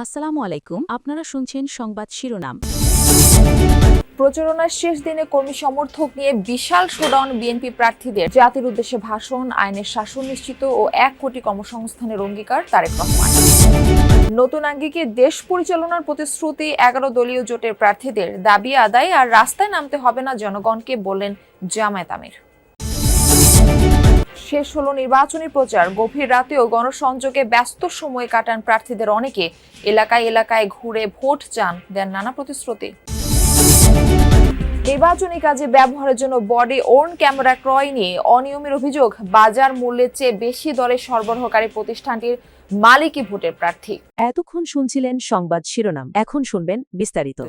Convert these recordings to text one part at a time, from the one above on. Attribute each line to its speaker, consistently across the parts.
Speaker 1: আসসালামু আলাইকুম, আপনারা শুনছেন সংবাদ শিরোনাম।
Speaker 2: প্রচারণার শেষ দিনে কর্মী সমর্থক নিয়ে বিশাল শোডাউন বিএনপি প্রার্থীদের। জাতির উদ্দেশ্যে ভাষণ, আইনের শাসন নিশ্চিত ও 1 কোটি কর্মসংস্থানের অঙ্গীকার তারেক রহমান। নতুন আঙ্গিকে দেশ পরিচালনার প্রতিশ্রুতি 11 দলীয় জোটের প্রার্থীদের। দাবি আদায় আর রাস্তায় নামতে হবে না জনগণকে, বললেন জামায়াত আমির। শেষ হলো নির্বাচনী প্রচার। গভীর রাতেও গণসংযোগে ব্যস্ত সময় কাটান প্রার্থীদের অনেকে। এলাকায় এলাকায় ঘুরে ভোট চান, দেন নানা প্রতিশ্রুতি। নির্বাচনী কাজে ব্যবহারের জন্য বডি ওর্ন ক্যামেরা ক্রয় নিয়ে অনিয়মের অভিযোগ। বাজার মূল্যের চেয়ে বেশি দরে সরবরাহকারী প্রতিষ্ঠানটির মালিকই ভোটের প্রার্থী।
Speaker 1: এতক্ষণ শুনছিলেন সংবাদ শিরোনাম, এখন শুনবেন বিস্তারিত।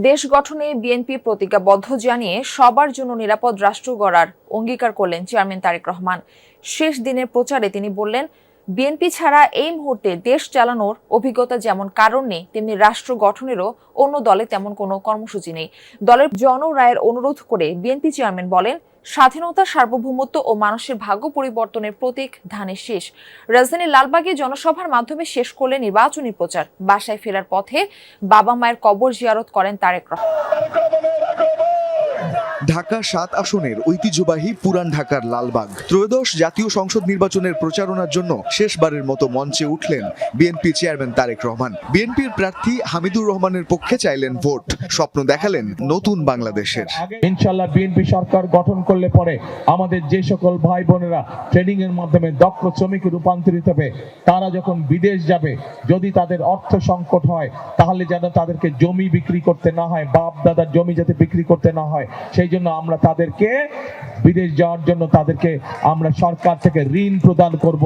Speaker 2: দেশ গঠনে বিএনপি প্রতিজ্ঞাবদ্ধ জানিয়ে সবার জন্য নিরাপদ রাষ্ট্র গড়ার অঙ্গীকার করলেন চেয়ারম্যান তারেক রহমান। শেষ দিনের প্রচারে তিনি বললেন, বিএনপি ছাড়া এই মুহূর্তে দেশ চালানোর অভিজ্ঞতা যেমন কারণ নেই, তেমনি রাষ্ট্র গঠনেরও অন্য দলে তেমন কোনো কর্মসূচি নেই। দলের জনরায়ের অনুরোধ করে বিএনপি চেয়ারম্যান বলেন, স্বাধীনতা, সার্বভৌমত্ব ও মানুষের ভাগ্য পরিবর্তনের প্রতীক ধানের শীষ। রাজধানীর লালবাগে জনসভার মাধ্যমে শেষ করলে নির্বাচনী প্রচার। বাসায় ফেরার পথে বাবা মায়ের কবর জিয়ারত করেন তারেক রহমান।
Speaker 3: ঢাকা ৭ আসনের ঐতিহ্যবাহী পুরান ঢাকার লালবাগ ত্রয়োদশ জাতীয় সংসদ নির্বাচনের প্রচারণার জন্য শেষবারের মতো মঞ্চে উঠলেন বিএনপি চেয়ারম্যান তারেক রহমান। বিএনপির প্রার্থী হামিদুর রহমানের পক্ষে চাইলেন ভোট, স্বপ্ন দেখালেন নতুন বাংলাদেশের।
Speaker 4: ইনশাআল্লাহ বিএনপি সরকার গঠন করলে পরে আমাদের যে সকল ভাই বোনেরা ট্রেনিং এর মাধ্যমে দক্ষ শ্রমিকে রূপান্তরিত হবে, তারা যখন বিদেশ যাবে, যদি তাদের অর্থ সংকট হয়, তাহলে যেন তাদেরকে জমি বিক্রি করতে না হয়, বাপ দাদার জমি যাতে বিক্রি করতে না হয়, সেই জন্য আমরা তাদেরকে বিদেশ যাওয়ার জন্য তাদেরকে আমরা সরকার থেকে ঋণ প্রদান করব।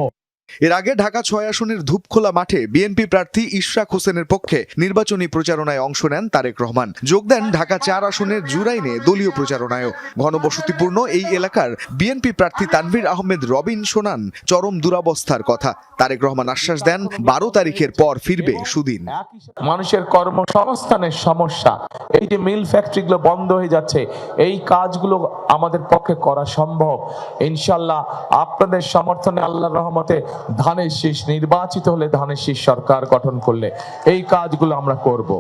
Speaker 3: এর আগে ঢাকা ৬ আসনের ধূপখোলা মাঠে বিএনপি প্রার্থী ইশরাক হোসেনের পক্ষে নির্বাচনী প্রচারণায় অংশ নেন তারেক রহমান। যোগ দেন ঢাকা ৪ আসনের জুরাইনে দলীয় প্রচারণায়ও। ঘনবসতিপূর্ণ এই এলাকার বিএনপি প্রার্থী তানভীর আহমেদ রবিন শোনান চরম দুরাবস্থার কথা। তারেক রহমান আশ্বাস দেন ১২ তারিখের পর ফিরবে সুদিন।
Speaker 4: মানুষের কর্মসংস্থানের সমস্যা, এই যে মিল ফ্যাক্টরিগুলো বন্ধ হয়ে যাচ্ছে, এই কাজগুলো আমাদের পক্ষে করা সম্ভব। ইনশাআল্লাহ আপনাদের সমর্থনে, আল্লাহর রহমতে ধানের শীষ নির্বাচিত হলে, ধানের শীষ সরকার গঠন করলে এই কাজগুলো আমরা করব।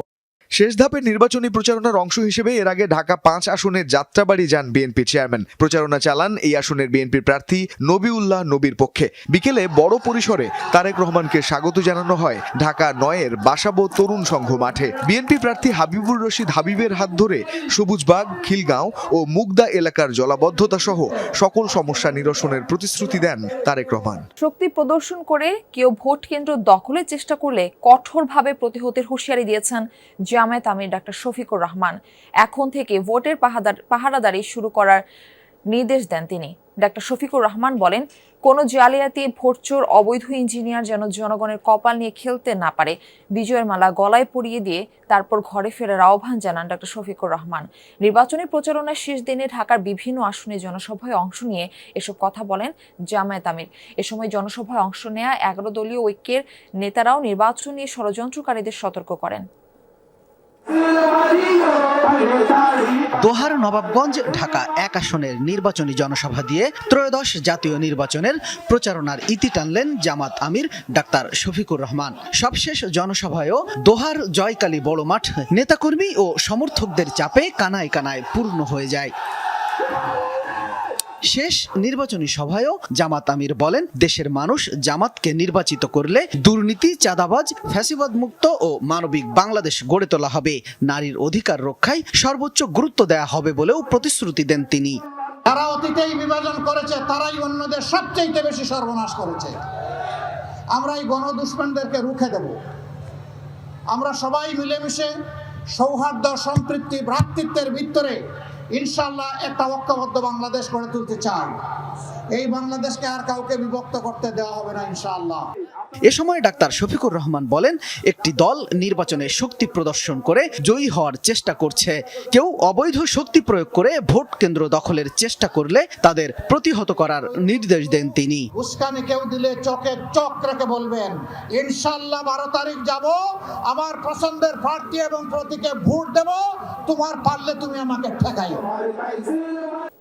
Speaker 3: শেষ ধাপের নির্বাচনী প্রচারণার অংশ হিসেবে এর আগে ঢাকা ৫ আসনের যাত্রাবাড়ি যান বিএনপি চেয়ারম্যান। প্রচারণা চালান এই আসনের বিএনপির প্রার্থী নবিউল্লাহ নবীর পক্ষে। বিকেলে বড় পরিসরে তারেক রহমানকে স্বাগত জানানো হয় ঢাকা ৯-এর বাসাবো তরুণ সংঘ মাঠে। বিএনপি প্রার্থী হাবিবুর রশিদ হাবিবের হাত ধরে সবুজবাগ, খিলগাঁও ও মুগদা এলাকার জলাবদ্ধতা সহ সকল সমস্যা নিরসনের প্রতিশ্রুতি দেন তারেক রহমান।
Speaker 2: শক্তি প্রদর্শন করে কেউ ভোট কেন্দ্র দখলের চেষ্টা করলে কঠোরভাবে প্রতিহতের হুঁশিয়ারি দিয়েছেন জামায়াত আমির ডাক্তার শফিকুর রহমান। এখন থেকে ভোটের পাহারাদারি শুরু করার নির্দেশ দেন তিনি। ডাক্তার শফিকুর রহমান বলেন, কোনো জালিয়াতি, ভোটচোর, অবৈধ ইঞ্জিনিয়ার যেন জনগণের কপাল নিয়ে খেলতে না পারে। বিজয়ের মালা গলায় পরিয়ে দিয়ে তারপর ঘরে ফেরার আহ্বান জানান ডাক্তার শফিকুর রহমান। নির্বাচনী প্রচারণার শেষ দিনে ঢাকার বিভিন্ন আসনে জনসভায় অংশ নিয়ে এসব কথা বলেন জামায়াত আমির। এ সময় জনসভায় অংশ নেয়া 11 দলীয় ঐক্যের নেতারাও নির্বাচন নিয়ে ষড়যন্ত্রকারীদের সতর্ক করেন।
Speaker 5: দোহার নবাবগঞ্জ ঢাকা ১ আসনের নির্বাচনী জনসভা দিয়ে ত্রয়োদশ জাতীয় নির্বাচনের প্রচারণার ইতি টানলেন জামাত আমির ডাক্তার শফিকুর রহমান। সবশেষ জনসভায়ও দোহার জয়কালী বড় মাঠ নেতাকর্মী ও সমর্থকদের চাপে কানায় কানায় পূর্ণ হয়ে যায়। শেষ নির্বাচনী সভায়ও জামাত আমির বলেন, দেশের মানুষ জামাতকে নির্বাচিত করলে দুর্নীতি, চাঁদাবাজ, ফ্যাসিবাদ মুক্ত ও মানবিক বাংলাদেশ গড়ে তোলা হবে। নারীর অধিকার রক্ষায় সর্বোচ্চ গুরুত্ব দেয়া হবে বলেও প্রতিশ্রুতি দেন তিনি।
Speaker 6: যারা অতীতেই বিভাজন করেছে, তারাই অন্যদের সবচেয়ে বেশি সর্বনাশ করেছে। আমরা এই গণদুশমনদেরকে রুখে দেব। আমরা সবাই মিলেমিশে সৌহার্দ্য, সম্পৃক্তি, ভ্রাতৃত্বের ভিতরে ইনশাআল্লাহ একটা ঐক্যবদ্ধ বাংলাদেশ গড়ে তুলতে চাই। এই বাংলাদেশকে আর কাউকে বিভক্ত করতে দেওয়া হবে না ইনশাআল্লাহ।
Speaker 5: এ সময় ডাক্তার শফিকুর রহমান বলেন, একটি দল নির্বাচনে শক্তি প্রদর্শন করে জয়ী হওয়ার চেষ্টা করছে। কেউ অবৈধ শক্তি প্রয়োগ করে ভোট কেন্দ্র দখলের চেষ্টা করলে তাদের প্রতিহত করার নির্দেশ দেন তিনি।
Speaker 6: উস্কানি কেউ দিলে চোখে চোখ রেখে বলবেন, ইনশাআল্লাহ 12 তারিখ যাব, আমার পছন্দের প্রার্থী এবং প্রতীকে ভোট দেব, তোমার পারলে তুমি আমাকে ঠেকাইও।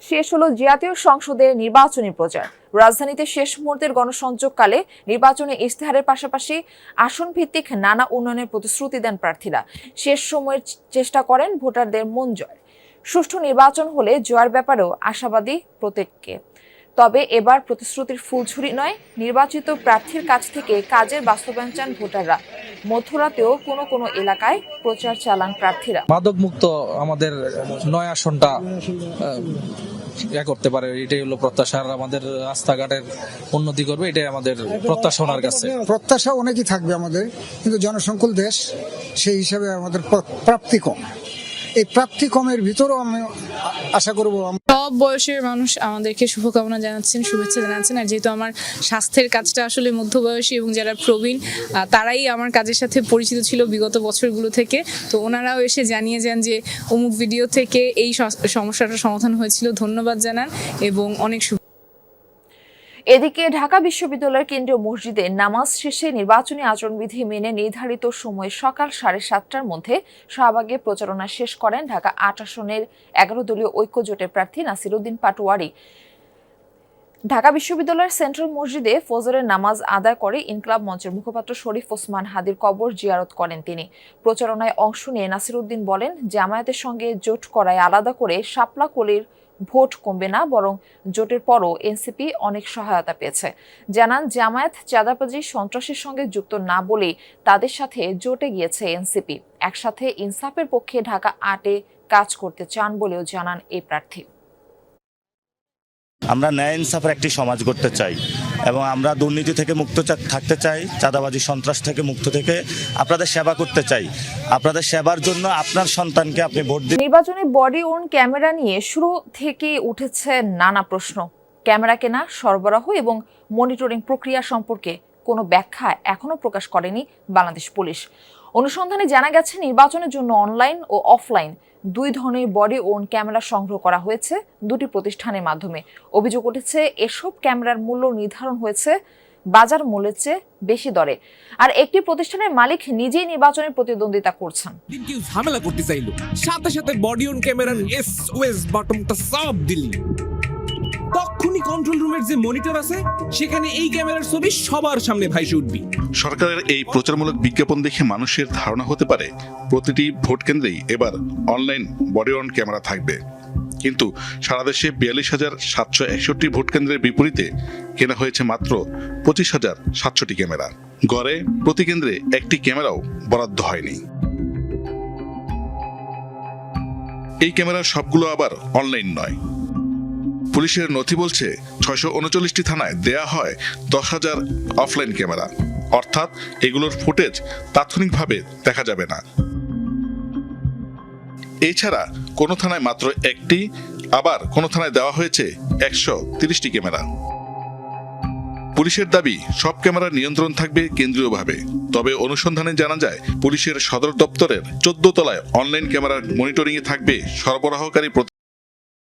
Speaker 2: শেষ হলো জাতীয় সংসদের নির্বাচনী প্রচার। রাজধানীতে শেষ মুহূর্তের গণসংযোগকালে নির্বাচনী ইশতেহারের পাশাপাশি আসন ভিত্তিক নানা উন্নয়নের প্রতিশ্রুতি দেন প্রার্থীরা। শেষ সময়ের চেষ্টা করেন ভোটারদের মন জয়। সুষ্ঠু নির্বাচন হলে জয়ের ব্যাপারেও আশাবাদী প্রত্যেককে। তবে এবার প্রতিশ্রুতির ফুলঝুরি নয়, নির্বাচিত প্রার্থীর কাছ থেকে কাজের বাস্তবায়ন চান ভোটাররা। মধ্যরাতেও কোনো কোনো এলাকায় প্রচার চালান প্রার্থীরা।
Speaker 7: মাদক মুক্ত আমাদের 9 আসনটা করতে পারে, এটাই হলো প্রত্যাশা। আর আমাদের রাস্তাঘাটের উন্নতি করবে, এটাই আমাদের প্রত্যাশা ওনার কাছে।
Speaker 8: প্রত্যাশা অনেকই থাকবে আমাদের, কিন্তু জনসংকুল দেশ, সেই হিসাবে আমাদের প্রাপ্তি কম। এই প্রাপ্তি কমের ভিতরেও আমি আশা করব
Speaker 9: সব বয়সের মানুষ আমাদেরকে শুভকামনা জানাচ্ছেন, শুভেচ্ছা জানাচ্ছেন। আর যেহেতু আমার স্বাস্থ্যের কাজটা আসলে মধ্যবয়সী এবং যারা প্রবীণ তারাই আমার কাজের সাথে পরিচিত ছিল বিগত বছরগুলো থেকে, তো ওনারাও এসে জানিয়ে যান যে অমুক ভিডিও থেকে এই সমস্যাটার সমাধান হয়েছিল, ধন্যবাদ জানান এবং অনেক
Speaker 2: এদিকে ঢাকা বিশ্ববিদ্যালয়ের কেন্দ্রীয় মসজিদে নামাজ শেষে নির্বাচনী আচরণবিধি মেনে নির্ধারিত সময় সকাল 7:30টার মধ্যে শাহবাগে প্রচারণা শেষ করেন ঢাকা 8 আসনের 11 দলীয় ঐক্য জোটের প্রার্থী নাসিরউদ্দিন পাটোয়ারি। ঢাকা বিশ্ববিদ্যালয়ের সেন্ট্রাল মসজিদে ফজরের নামাজ আদায় করে ইনকলাব মঞ্চের মুখপাত্র শরীফ ওসমান হাদির কবর জিয়ারত করেন তিনি। প্রচারণায় অংশ নিয়ে নাসিরউদ্দিন বলেন, জামায়াতের সঙ্গে জোট করায় আলাদা করে শাপলা কলির ভোট কমবে না, বরং জোটের পরও এনসিপি অনেক সহায়তা পেয়েছে। জানান, জামায়াত চাঁদাবাজি সন্ত্রাসের সঙ্গে যুক্ত না বলেই তাদের সাথে জোটে গিয়েছে এনসিপি। একসাথে ইনসাফের পক্ষে ঢাকা 8-এ কাজ করতে চান বলেও জানান এই প্রার্থী।
Speaker 10: আমরা ন্যায় ইনসাফের একটি সমাজ গড়তে চাই এবং আমরা দুর্নীতি থেকে মুক্ত থাকতে চাই, চাঁদাবাজি সন্ত্রাস থেকে মুক্ত থেকে আপনাদের সেবা করতে চাই। আপনাদের সেবার জন্য আপনার সন্তানকে আপনি ভোট দিন।
Speaker 2: নির্বাচনে বডি ওন ক্যামেরা নিয়ে শুরু থেকে উঠেছে নানা প্রশ্ন। ক্যামেরা কেনা, সরবরাহ এবং মনিটরিং প্রক্রিয়া সম্পর্কে কোনো ব্যাখ্যা এখনো প্রকাশ করেনি বাংলাদেশ পুলিশ। অনুসন্ধানে জানা গেছে, নির্বাচনের জন্য অনলাইন ও অফলাইন 2 ধরনের বডি ওন ক্যামেরা সংগ্রহ করা হয়েছে 2টি প্রতিষ্ঠানের মাধ্যমে। অভিযোগ উঠেছে, এসব ক্যামেরার মূল্য নির্ধারণ হয়েছে বাজার মূল্যের চেয়ে বেশি দরে। আর একটি প্রতিষ্ঠানের মালিক নিজেই নির্বাচনের প্রতিদ্বন্দ্বিতা করছেন।
Speaker 11: কেউ ঝামেলা করতে চাইলো, সাথে সাথে বডি অন ক্যামেরার SOS বাটনটা চাপ দিলি, তখনই কন্ট্রোল রুমের যে মনিটর আছে সেখানে এই ক্যামেরার ছবি সবার সামনে ভাইসে উঠবে।
Speaker 12: সরকারের এই প্রচারমূলক বিজ্ঞাপন দেখে মানুষের ধারণা হতে পারে প্রতিটি ভোট কেন্দ্রেই এবার অনলাইন বডি অন ক্যামেরা থাকবে। কিন্তু সারা দেশে 42,761 ভোট কেন্দ্রের বিপরীতে কেনা হয়েছে মাত্র 25,700টি ক্যামেরা। গড়ে প্রতি কেন্দ্রে একটি ক্যামেরাও বরাদ্দ হয়নি। এই ক্যামেরার সবগুলো আবার অনলাইন নয়। পুলিশের নথি বলছে 639টি থানায় দেয়া হয় 10,000 অফলাইন ক্যামেরা, অর্থাৎ এগুলোর ফুটেজ তাৎক্ষণিকভাবে দেখা যাবে না। এছাড়া কোনো থানায় মাত্র একটি, আবার কোনো থানায় দেওয়া হয়েছে 130টি ক্যামেরা। পুলিশের দাবি, সব ক্যামেরার নিয়ন্ত্রণ থাকবে কেন্দ্রীয়ভাবে। তবে অনুসন্ধানে জানা যায়, পুলিশের সদর দপ্তরের 14 তলায় অনলাইন ক্যামেরার মনিটরিংয়ে থাকবে সরবরাহকারী